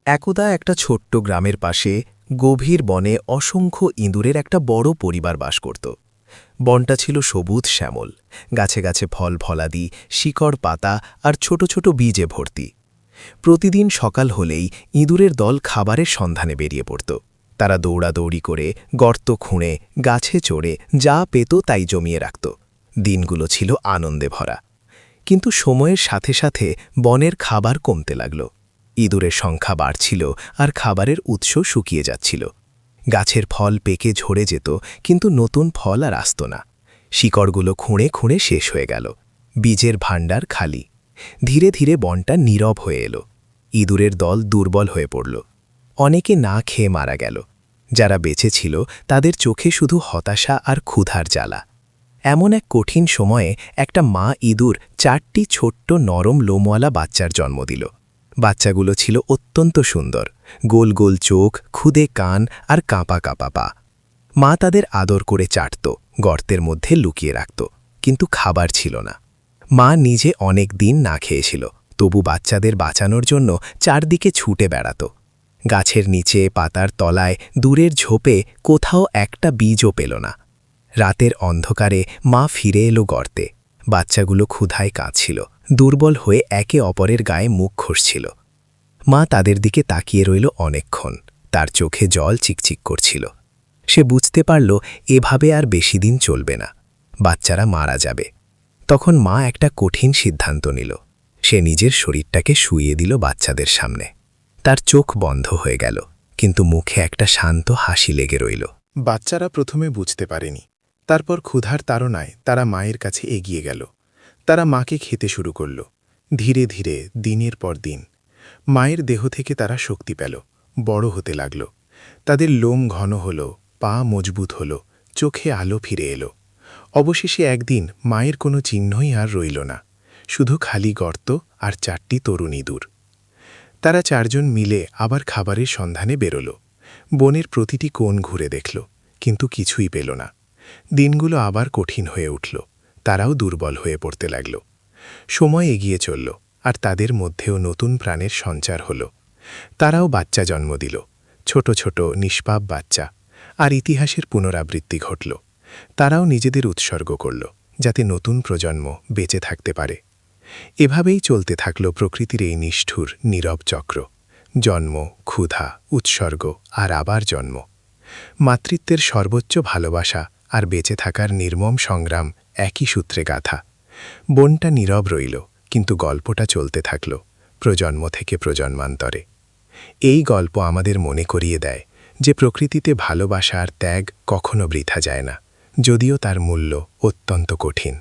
একদা একটা ছোট্ট গ্রামের পাশে গভীর বনে অসংখ্য ইঁদুরের একটা বড় পরিবার বাস করত। বনটা ছিল সবুজ শ্যামল, গাছে গাছে ফল ফলাদি, শিকড় পাতা আর ছোট ছোট বীজে ভর্তি। প্রতিদিন সকাল হলেই ইঁদুরের দল খাবারের সন্ধানে বেরিয়ে পড়ত। তারা দৌড়াদৌড়ি করে, গর্ত খুঁড়ে, গাছে চড়ে যা পেত তাই জমিয়ে রাখত। দিনগুলো ছিল আনন্দে ভরা। কিন্তু সময়ের সাথে সাথে বনের খাবার কমতে লাগল। ইঁদুরের সংখ্যা বাড়ছিল আর খাবারের উৎস শুকিয়ে যাচ্ছিল। গাছের ফল পেকে ঝরে যেত, কিন্তু নতুন ফল আর আসত না। শিকড়গুলো খুঁড়ে খুঁড়ে শেষ হয়ে গেল। বীজের ভাণ্ডার খালি। ধীরে ধীরে বনটা নীরব হয়ে এলো। ইঁদুরের দল দুর্বল হয়ে পড়ল। অনেকে না খেয়ে মারা গেল। যারা বেঁচে ছিল তাদের চোখে শুধু হতাশা আর ক্ষুধার জ্বালা। এমন এক কঠিন সময়ে একটা মা ইঁদুর 4টি ছোট্ট নরম লোমওয়ালা বাচ্চার জন্ম দিল। বাচ্চাগুলো ছিল অত্যন্ত সুন্দর, গোল গোল চোখ, খুদে কান আর কাঁপা কাঁপা পা। মা তাদের আদর করে চাটত, গর্তের মধ্যে লুকিয়ে রাখত, কিন্তু খাবার ছিল না। মা নিজে অনেক দিন না খেয়েছিল, তবু বাচ্চাদের বাঁচানোর জন্য চারদিকে ছুটে বেড়াত। গাছের নিচে, পাতার তলায়, দূরের ঝোপে কোথাও একটা বীজও পেল না। রাতের অন্ধকারে মা ফিরে এলো গর্তে। বাচ্চাগুলো ক্ষুধায় কাঁদছিল, দুর্বল হয়ে একে অপরের গায়ে মুখ ঘষছিল। মা তাদের দিকে তাকিয়ে রইল অনেকক্ষণ। তার চোখে জল চিকচিক করছিল। সে বুঝতে পারল এভাবে আর বেশি দিন চলবে না, বাচ্চারা মারা যাবে। তখন মা একটা কঠিন সিদ্ধান্ত নিল। সে নিজের শরীরটাকে শুইয়ে দিল বাচ্চাদের সামনে। তার চোখ বন্ধ হয়ে গেল, কিন্তু মুখে একটা শান্ত হাসি লেগে রইল। বাচ্চারা প্রথমে বুঝতে পারেনি। তারপর ক্ষুধার তাড়নায় তারা মায়ের কাছে এগিয়ে গেল। তারা মাকে খেতে শুরু করল। ধীরে ধীরে, দিনের পর দিন, মায়ের দেহ থেকে তারা শক্তি পেল, বড় হতে লাগল। তাদের লোম ঘন হল, পা মজবুত হল, চোখে আলো ফিরে এলো। অবশেষে একদিন মায়ের কোনো চিহ্নই আর রইল না, শুধু খালি গর্ত আর 4টি তরুণ ইঁদুর। তারা 4জন মিলে আবার খাবারের সন্ধানে বেরোল। বনের প্রতিটি কোণ ঘুরে দেখল, কিন্তু কিছুই পেল না। দিনগুলো আবার কঠিন হয়ে উঠল। তারাও দুর্বল হয়ে পড়তে লাগল। সময় এগিয়ে চলল, আর তাদের মধ্যেও নতুন প্রাণের সঞ্চার হল। তারাও বাচ্চা জন্ম দিল, ছোট ছোট নিষ্পাপ বাচ্চা। আর ইতিহাসের পুনরাবৃত্তি ঘটল। তারাও নিজেদের উৎসর্গ করল, যাতে নতুন প্রজন্ম বেঁচে থাকতে পারে। এভাবেই চলতে থাকল প্রকৃতির এই নিষ্ঠুর নীরব চক্র। জন্ম, ক্ষুধা, উৎসর্গ আর আবার জন্ম। মাতৃত্বের সর্বোচ্চ ভালোবাসা আর বেঁচে থাকার নির্মম সংগ্রাম একই সূত্রে গাঁথা। বনটা নীরব রইল, কিন্তু গল্পটা চলতে থাকল, প্রজন্ম থেকে প্রজন্মান্তরে। এই গল্প আমাদের মনে করিয়ে দেয় যে প্রকৃতিতে ভালোবাসা আর ত্যাগ কখনো বৃথা যায় না, যদিও তার মূল্য অত্যন্ত কঠিন।